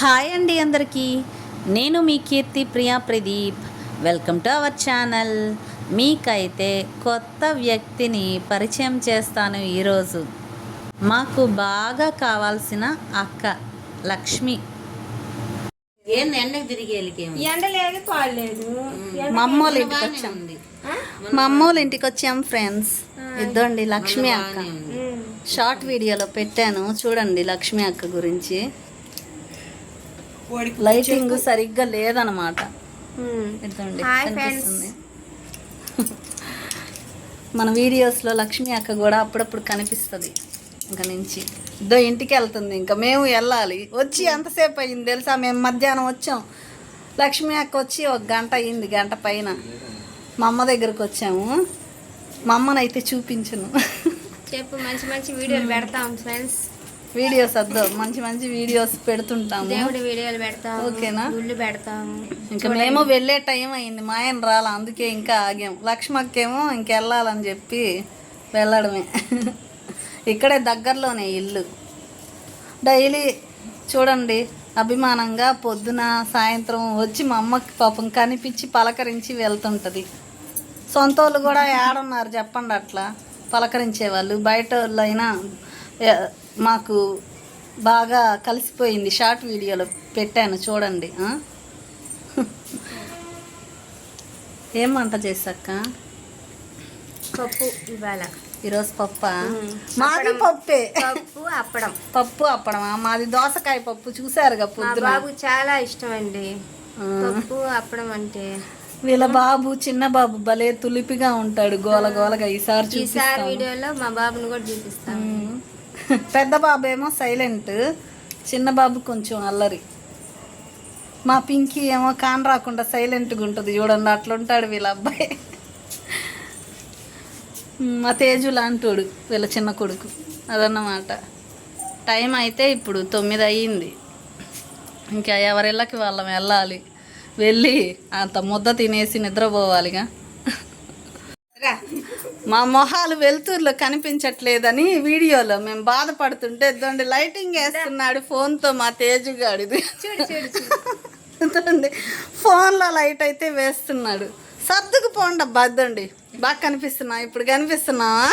Hi అండి అందరికీ. నేను మీ Keerthi Priya Pradeep. Welcome to our channel. మీకైతే కొత్త వ్యక్తిని పరిచయం చేస్తాను ఈరోజు. మాకు బాగా కావాల్సిన అక్క లక్ష్మి. ఏంది ఎండకు తిరిగి ఎండ లేదు పాడలేదు. మా అమ్మోళ్ళ ఇంటికి వచ్చాం. మా అమ్మోళ్ళ ఇంటికి వచ్చాం ఫ్రెండ్స్. ఇద్దండి లక్ష్మి అక్క. షార్ట్ వీడియోలో పెట్టాను చూడండి లక్ష్మి అక్క గురించి. లైటింగ్ సరిగ్గా లేదనమాట. ఇద్దండి కనిపిస్తుంది. మన వీడియోస్లో లక్ష్మి అక్క కూడా అప్పుడప్పుడు కనిపిస్తుంది. ఇంకా నుంచి ఇద్దో ఇంటికి వెళ్తుంది. ఇంకా మేము వెళ్ళాలి. వచ్చి ఎంతసేపు అయింది తెలుసా? మేము మధ్యాహ్నం వచ్చాం. లక్ష్మి అక్క వచ్చి 1 గంట అయింది, గంట పైన. మా అమ్మ దగ్గరకు వచ్చాము. మా అమ్మనైతే చూపించను. చెప్పు, మంచి మంచి వీడియోలు పెడతాం ఫ్రెండ్స్. వీడియోస్ వద్దు, మంచి మంచి వీడియోస్ పెడుతుంటాము. దేవుడి వీడియోలు పెడతాం, ఓకేనా? గుళ్ళు పెడతాము. ఇంకా మేము వెళ్ళే టైం అయింది. మా ఆయన రాలా, అందుకే ఇంకా ఆగాం. లక్ష్మక్కేమో ఇంకెళ్ళాలని చెప్పి వెళ్ళడమే. ఇక్కడే దగ్గరలోనే ఇల్లు. డైలీ చూడండి అభిమానంగా పొద్దున సాయంత్రం వచ్చి మా అమ్మకి పాపం కనిపించి పలకరించి వెళ్తుంటుంది. సొంత వాళ్ళు కూడా ఏడున్నారు చెప్పండి అట్లా పలకరించేవాళ్ళు. బయట వాళ్ళు అయినా మాకు బాగా కలిసిపోయింది. షార్ట్ వీడియోలో పెట్టాను చూడండి. ఏం వంట చేసాక? పప్పు ఇవాళ. ఈరోజు పప్ప. మాది పప్పే. పప్పు అప్పడం. మాది దోసకాయ పప్పు. చూసారుగా పొద్దున. బాబు చాలా ఇష్టం అండి పప్పు అప్పడం అంటే. వీళ్ళ బాబు చిన్న బాబు భలే తులిపిగా ఉంటాడు, గోల గోలగా. ఈసారి వీడియోలో మా బాబుని కూడా చూపిస్తాను. పెద్ద బాబు ఏమో సైలెంట్, చిన్న బాబు కొంచెం అల్లరి. మా పింకీ ఏమో కాన్ రాకుండా సైలెంట్గా ఉంటుంది. చూడండి అట్లుంటాడు వీళ్ళ అబ్బాయి. మా తేజు లాంటోడు వీళ్ళ చిన్న కొడుకు. అదన్నమాట. టైం అయితే ఇప్పుడు 9 అయ్యింది. ఇంకా ఎవరిళ్ళకి వాళ్ళం వెళ్ళాలి. వెళ్ళి అంత ముద్ద తినేసి నిద్రపోవాలిగా. మా మొహాలు వెలుతురులో కనిపించట్లేదని వీడియోలో మేము బాధపడుతుంటే ఇద్దండి లైటింగ్ వేస్తున్నాడు ఫోన్తో మా తేజుగాడిది. చూడండి ఫోన్లో లైట్ అయితే వేస్తున్నాడు. సర్దుకు పోండి అబ్బా. ఇద్దండి బాగా కనిపిస్తున్నా. ఇప్పుడు కనిపిస్తున్నావా?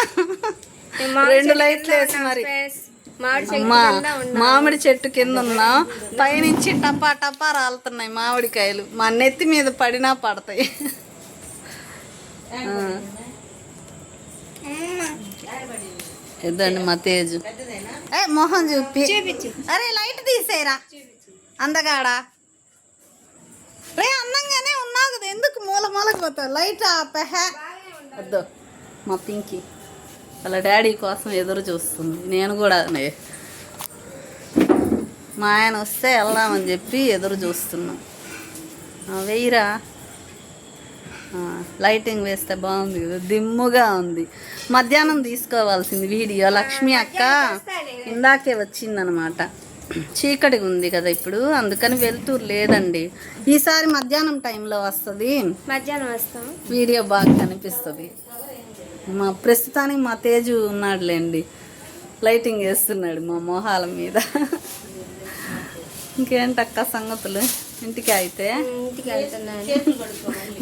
2 లైట్లు వేసి మరి. మామిడి చెట్టు కింద ఉన్నాం. పైనుంచి టపా టపా రాలుతున్నాయి మామిడికాయలు. మా నెత్తి మీద పడినా పడతాయి. ఇద్దండి మా తేజు. మొహం చూపి. అరే లైట్ తీసేయరా అందగాడా. రే అందంగానే ఉన్నావు కదా, ఎందుకు మూల మూలకు పోతావు? లైట్ ఆపహ. వద్దు. మా పింకీ వాళ్ళ డాడీ కోసం ఎదురు చూస్తుంది. నేను కూడా మా ఆయన వస్తే వెళ్దామని చెప్పి ఎదురు చూస్తున్నా. వెయ్యిరా. లైటింగ్ వేస్తే బాగుంది కదా, దిమ్ముగా ఉంది. మధ్యాహ్నం తీసుకోవాల్సింది వీడియో. లక్ష్మి అక్క ఇందాకే వచ్చిందనమాట. చీకటిగా ఉంది కదా ఇప్పుడు, అందుకని వెళ్తూరు లేదండి. ఈసారి మధ్యాహ్నం టైంలో వస్తుంది. మధ్యాహ్నం వస్తాం. వీడియో బాగా కనిపిస్తుంది. మా ప్రస్తుతానికి మా తేజు ఉన్నాడులేండి, లైటింగ్ వేస్తున్నాడు మా మొహాల మీద. ఇంకేంటక్క సంగతులు? ఇంటికి అయితే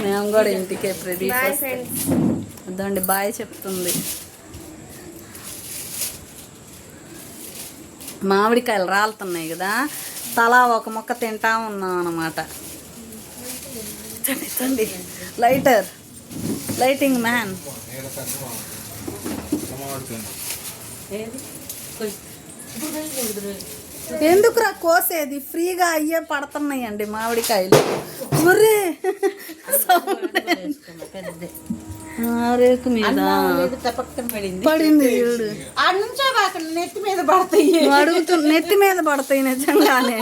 మేము కూడా ఇంటికే. ప్రదీప్ అదండి బాయ్ చెప్తుంది. మామిడికాయలు రాలుతున్నాయి కదా, తలా ఒక మొక్క తింటా ఉన్నాం అన్నమాట. తండి లైటర్, లైటింగ్ మ్యాన్. ఎందుకురా కోసేది? ఫ్రీగా అయ్యే పడుతున్నాయండి మామిడికాయలు. రేకు మీద పడింది చూడు. నెత్తి మీద పడతాయి. నెత్తి మీద పడతాయి నిజంగానే.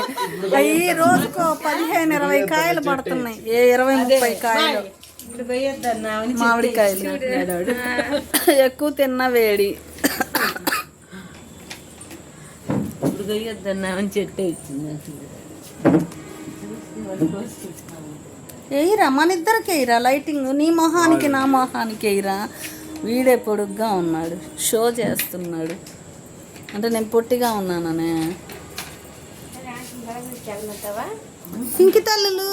అవి రోజుకో 15-20 కాయలు పడుతున్నాయి. 20-30 కాయలు మామిడికాయలు. ఎక్కువ తిన్న వేడి. చెట్టు ఇచ్చింది. వేయిరా, మన ఇద్దరికి వేయిరా లైటింగ్. నీ మొహానికి నా మొహానికి వేయిరా. వీడే పొడుగ్గా ఉన్నాడు, షో చేస్తున్నాడు. అంటే నేను పొట్టిగా ఉన్నాననే. చెగమంటావా? ఇంకి తల్లులు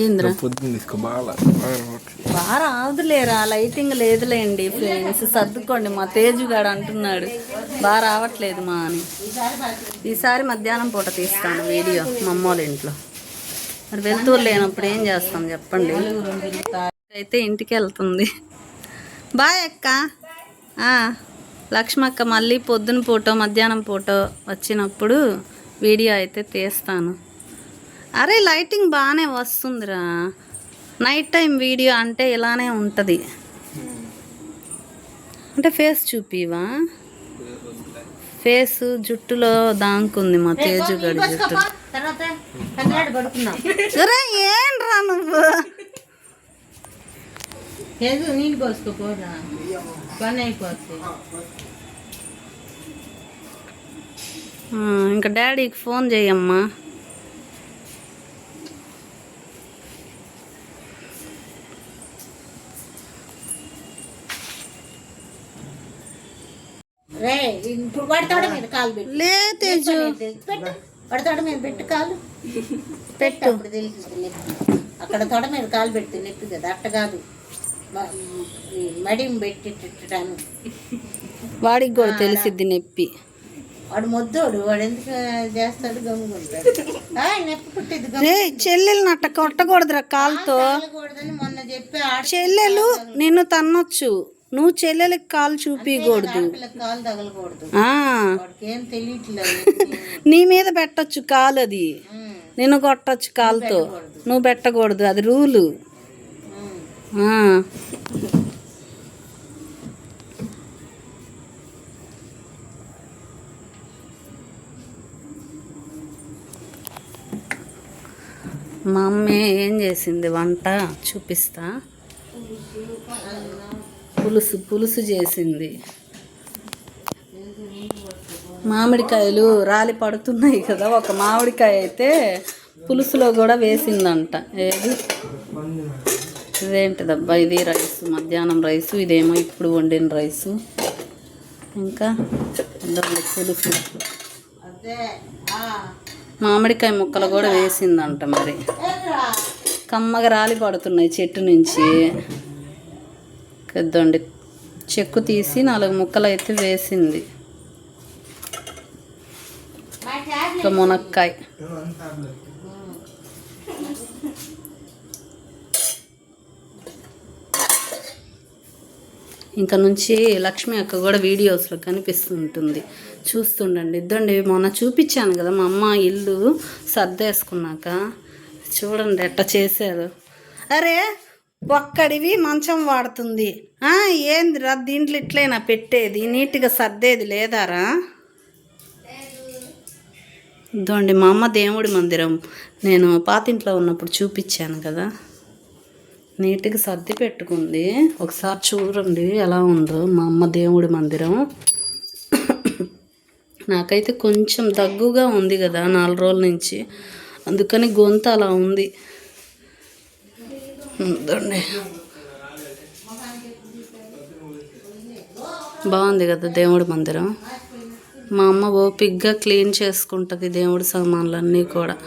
ఏంద్రా పొద్దున్న తీసుకో బాగా బాగా రాదులేరా, లైటింగ్ లేదులేండి ఫ్రెండ్స్, సర్దుకోండి. మా తేజుగాడు అంటున్నాడు బాగా రావట్లేదు మా అని. ఈసారి మధ్యాహ్నం పూట తీస్తాను వీడియో మా అమ్మ వాళ్ళ ఇంట్లో. మరి వెళ్తూరు లేనప్పుడు ఏం చేస్తాం చెప్పండి. అయితే ఇంటికి వెళ్తుంది. బాయ్ అక్క. లక్ష్మక్క మళ్ళీ పొద్దున పూట మధ్యాహ్నం పూట వచ్చినప్పుడు వీడియో అయితే తీస్తాను. అరే లైటింగ్ బాగానే వస్తుందిరా. నైట్ టైం వీడియో అంటే ఇలానే ఉంటుంది. అంటే ఫేస్ చూపివా? ఫేస్ జుట్టులో దాంకుంది మా తేజు గడి జుట్టు. అరే ఏంట్రా నువ్వు? నీళ్ళు పోసుకోపోరా, పని అయిపోతుంది. ఇంకా డాడీకి ఫోన్ చేయమ్మా. రే ఇప్పుడు పడతాడ మీద కాలు పెట్టు. లే తేజు పడతాడ మీద పెట్టు కాలు పెట్టు. అప్పుడు తెలుస్తుంది నొప్పి. అక్కడ తొడ మీద కాలు పెడితే నొప్పి కదా, అట్ట కాదు మడిం పెట్టిట్టాను. వాడికి కూడా తెలిసిద్ది నొప్పి. వాడు మొద్దోడు, వాడు ఎందుకు చేస్తాడు? గమ్ముకుంటాడు. నొప్పి పుట్టిద్ది. రే చెల్లెలు నట్ట కొట్టకూడదురా కాలుతో. కూడదని మొన్న చెప్పి చెల్లెలు నిన్ను తన్నొచ్చు, నువ్వు చెల్లెలకి కాలు చూపించకూడదు. కాలు తగలకూడదు. వాడికి ఏం తెలియట్లేదు. నీ మీద పెట్టొచ్చు కాలు, అది నిన్ను కొట్టచ్చు కాలుతో, నువ్వు పెట్టకూడదు, అది రూలు. మా అమ్మ ఏం చేసింది వంట చూపిస్తా. పులుసు చేసింది. మామిడికాయలు రాలి పడుతున్నాయి కదా, ఒక మామిడికాయ అయితే పులుసులో కూడా వేసిందంట. ఏది ఇదేంటిదబ్బా? ఇది రైసు, మధ్యాహ్నం రైసు. ఇదేమో ఇప్పుడు వండిన రైసు. ఇంకా పులుసు, మామిడికాయ ముక్కలు కూడా వేసిందంట. మరి కమ్మగా రాలి పడుతున్నాయి చెట్టు నుంచి. పెద్దండి చెక్కు తీసి 4 ముక్కలు అయితే వేసింది. ఇంకా మునక్కాయ. ఇంకా నుంచి లక్ష్మి అక్క కూడా వీడియోస్లో కనిపిస్తుంటుంది, చూస్తుండండి. ఇద్దండి మొన్న చూపించాను కదా మా అమ్మ ఇల్లు సర్దేసుకున్నాక. చూడండి ఎట్ట చేశారు. అరే ఒక్కడివి మంచం వాడుతుంది. ఏందిరా దీంట్లో ఇట్లైనా పెట్టేది, నీట్గా సర్దేది లేదారా? ఇదండి మా అమ్మ దేవుడి మందిరం నేను పాతింట్లో ఉన్నప్పుడు చూపించాను కదా, నీట్గా సర్ది పెట్టుకుంది. ఒకసారి చూడండి ఎలా ఉందో మా అమ్మ దేవుడి మందిరం. నాకైతే కొంచెం దగ్గుగా ఉంది కదా 4 రోజుల నుంచి, అందుకని గొంతు అలా ఉంది. బాగుంది కదా దేవుడి మందిరం. మా అమ్మ ఓపిగ్గా క్లీన్ చేసుకుంటుంది దేవుడి సామాన్లన్నీ కూడా.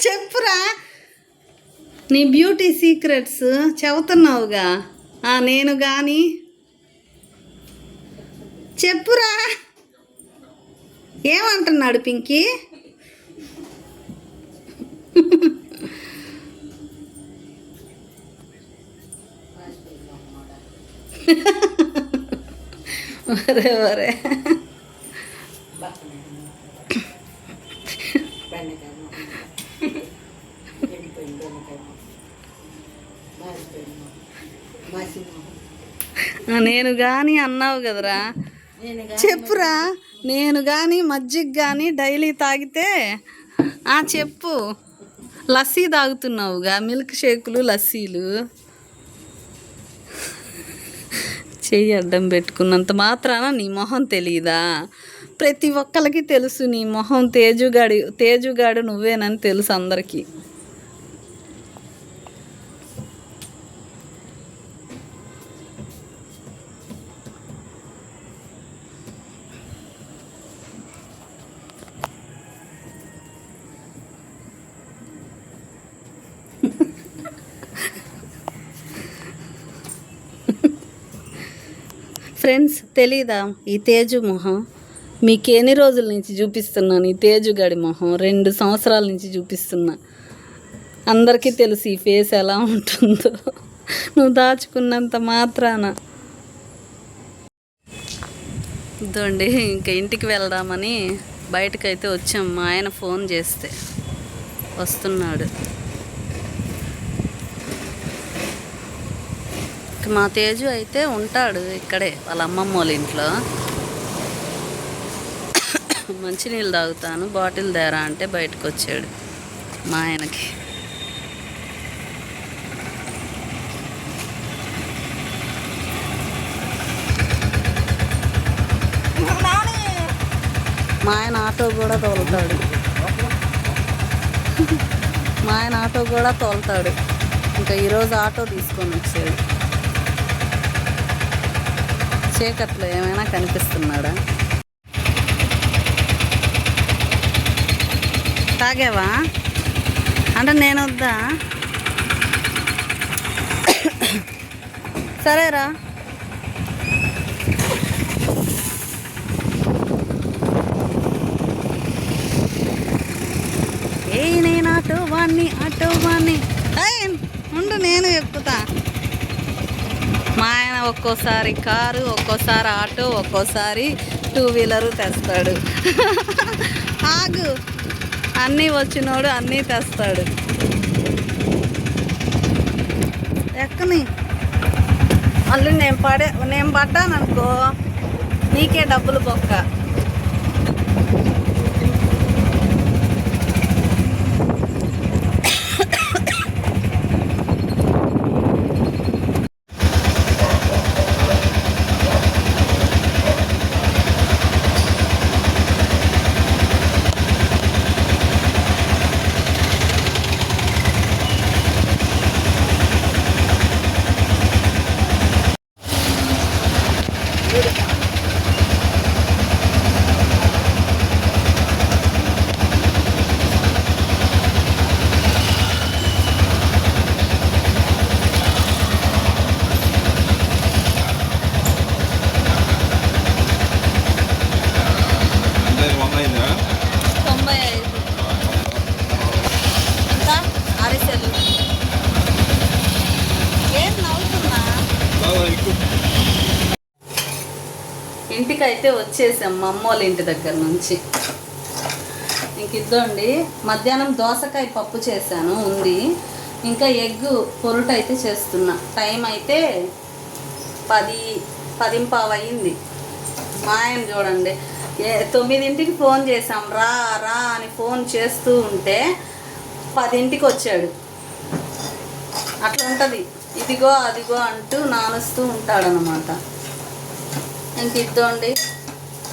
చెప్పురా నీ బ్యూటీ సీక్రెట్స్ చెబుతున్నావుగా. నేను కానీ చెప్పురా. ఏమంటున్నాడు పింకీ? వరే వరే నేను కానీ అన్నావు కదరా, చెప్పురా. నేను కానీ మజ్జిగ కానీ డైలీ తాగితే చెప్పు. లస్సీ తాగుతున్నావుగా, మిల్క్ షేకులు లస్సీలు. చెయ్యి అడ్డం పెట్టుకున్నంత మాత్రాన నీ మొహం తెలీదా? ప్రతి ఒక్కరికి తెలుసు నీ మొహం తేజుగాడు నువ్వేనని తెలుసు అందరికీ. ఫ్రెండ్స్, తెలీదా ఈ తేజు మొహం? మీకు ఎన్ని రోజుల నుంచి చూపిస్తున్నాను ఈ తేజుగాడి మొహం? 2 సంవత్సరాల నుంచి చూపిస్తున్నా. అందరికీ తెలుసు ఈ ఫేస్ ఎలా ఉంటుందో. నువ్వు దాచుకున్నంత మాత్రాన. ఇదండి, ఇంకా ఇంటికి వెళ్దామని బయటకైతే వచ్చాం. మా ఆయన ఫోన్ చేస్తే వస్తున్నాడు. మా తేజు అయితే ఉంటాడు ఇక్కడే వాళ్ళ అమ్మమ్మ వాళ్ళ ఇంట్లో. మంచినీళ్ళు తాగుతాను, బాటిల్ తేరా అంటే బయటకు వచ్చాడు మా ఆయనకి. మా ఆయన ఆటో కూడా తోలుతాడు. ఇంకా ఈరోజు ఆటో తీసుకొని వచ్చాడు. చీకట్లో ఏమైనా కనిపిస్తున్నాడా? తాగావా అంటే నేను వద్దా? సరేరా. నేను ఆటో వాణ్ణి ఉండు, నేను చెప్పుతా. మా ఆయన ఒక్కోసారి కారు, ఒక్కోసారి ఆటో, ఒక్కోసారి 2 వీలరు తెస్తాడు. ఆగు, అన్నీ వచ్చినోడు అన్నీ తెస్తాడు. ఎక్కని మళ్ళీ నేను పడ్డాననుకో నీకే డబ్బులు బొక్క. ఇంటికైతే వచ్చేసాం మా అమ్మ వాళ్ళ ఇంటి దగ్గర నుంచి. ఇంక ఇద్దండి, మధ్యాహ్నం దోసకాయ పప్పు చేశాను ఉంది. ఇంకా ఎగ్గు పొరుటు అయితే చేస్తున్నా. టైం అయితే 10:15 అయింది. మా ఆయన చూడండి 9ంటికి ఫోన్ చేసాం, రా అని ఫోన్ చేస్తూ ఉంటే 10ంటికి వచ్చాడు. అట్లా ఉంటుంది, ఇదిగో అదిగో అంటూ నానుస్తూ ఉంటాడనమాట. ఇంక ఇద్దండి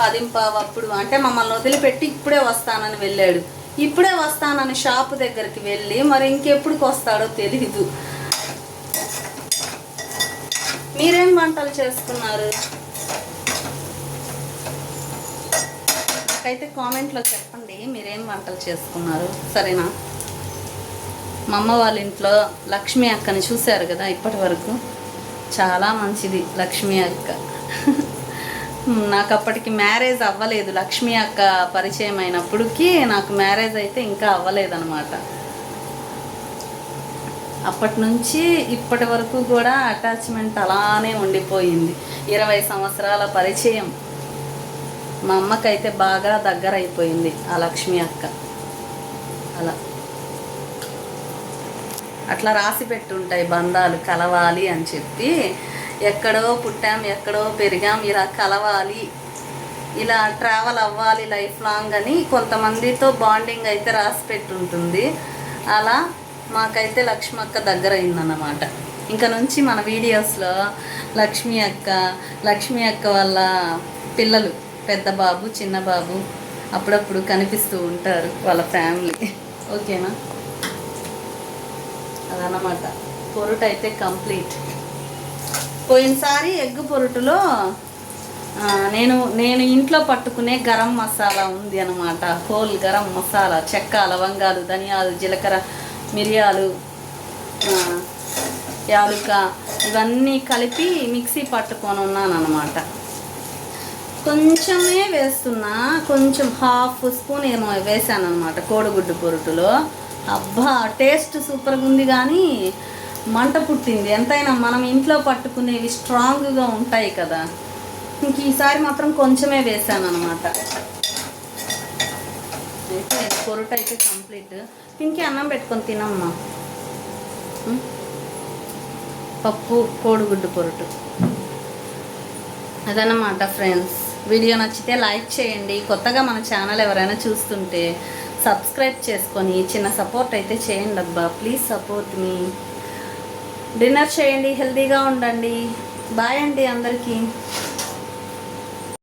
10:15 అప్పుడు అంటే మమ్మల్ని వదిలిపెట్టి ఇప్పుడే వస్తానని వెళ్ళాడు. ఇప్పుడే వస్తానని షాపు దగ్గరికి వెళ్ళి మరి ఇంకెప్పుడుకి వస్తాడో తెలీదు. మీరేం వంటలు చేసుకున్నారు? నాకైతే కామెంట్లో చెప్పండి మీరేం వంటలు చేసుకున్నారు, సరేనా? మా అమ్మ వాళ్ళ ఇంట్లో లక్ష్మీ అక్కని చూశారు కదా, ఇప్పటి వరకు చాలా మంచిది లక్ష్మీ అక్క. నాకు అప్పటికి మ్యారేజ్ అవ్వలేదు. లక్ష్మీ అక్క పరిచయం అయినప్పటికీ నాకు మ్యారేజ్ అయితే ఇంకా అవ్వలేదన్నమాట. అప్పటి నుంచి ఇప్పటి వరకు కూడా అటాచ్మెంట్ అలానే ఉండిపోయింది. 20 సంవత్సరాల పరిచయం. మా అమ్మకైతే బాగా దగ్గర అయిపోయింది ఆ లక్ష్మీ అక్క. అట్లా రాసి పెట్టుంటాయి బంధాలు కలవాలి అని చెప్పి. ఎక్కడో పుట్టాం, ఎక్కడో పెరిగాం, ఇలా కలవాలి, ఇలా ట్రావెల్ అవ్వాలి లైఫ్ లాంగ్ అని కొంతమందితో బాండింగ్ అయితే రాసి పెట్టుంటుంది. అలా మాకైతే లక్ష్మి అక్క దగ్గర అయిందన్నమాట. ఇంకా నుంచి మన వీడియోస్లో లక్ష్మి అక్క వాళ్ళ పిల్లలు పెద్ద బాబు చిన్న బాబు అప్పుడప్పుడు కనిపిస్తూ ఉంటారు, వాళ్ళ ఫ్యామిలీ. ఓకేనా? అదన్నమాట. పొరుటు అయితే కంప్లీట్. పోయినసారి ఎగ్గు పొరుటులో నేను ఇంట్లో పట్టుకునే గరం మసాలా ఉంది అనమాట. హోల్ గరం మసాలా, చెక్క, లవంగాలు, ధనియాలు, జీలకర్ర, మిరియాలు, యాలుక ఇవన్నీ కలిపి మిక్సీ పట్టుకొని ఉన్నాను అనమాట. కొంచెమే వేస్తున్నా, కొంచెం హాఫ్ స్పూన్ ఏమో వేసాను అనమాట కోడిగుడ్డు పొరుటులో. అబ్బా టేస్ట్ సూపర్గా ఉంది, కానీ మంట పుట్టింది. ఎంతైనా మనం ఇంట్లో పట్టుకునేవి స్ట్రాంగ్గా ఉంటాయి కదా. ఇంక ఈసారి మాత్రం కొంచెమే వేసాను అనమాట. అయితే పొరుటు అయితే కంప్లీట్. ఇంకే అన్నం పెట్టుకొని తినమ్మా. పప్పు కోడిగుడ్డు పొరుటు అదన్నమాట ఫ్రెండ్స్. వీడియో నచ్చితే లైక్ చేయండి. కొత్తగా మన ఛానల్ ఎవరైనా చూస్తుంటే సబ్స్క్రైబ్ చేసుకొని చిన్న సపోర్ట్ అయితే చేయండి అబ్బా. Please support me. డిన్నర్ చేయండి, హెల్తీగా ఉండండి. బాయ్ అండి అందరికీ.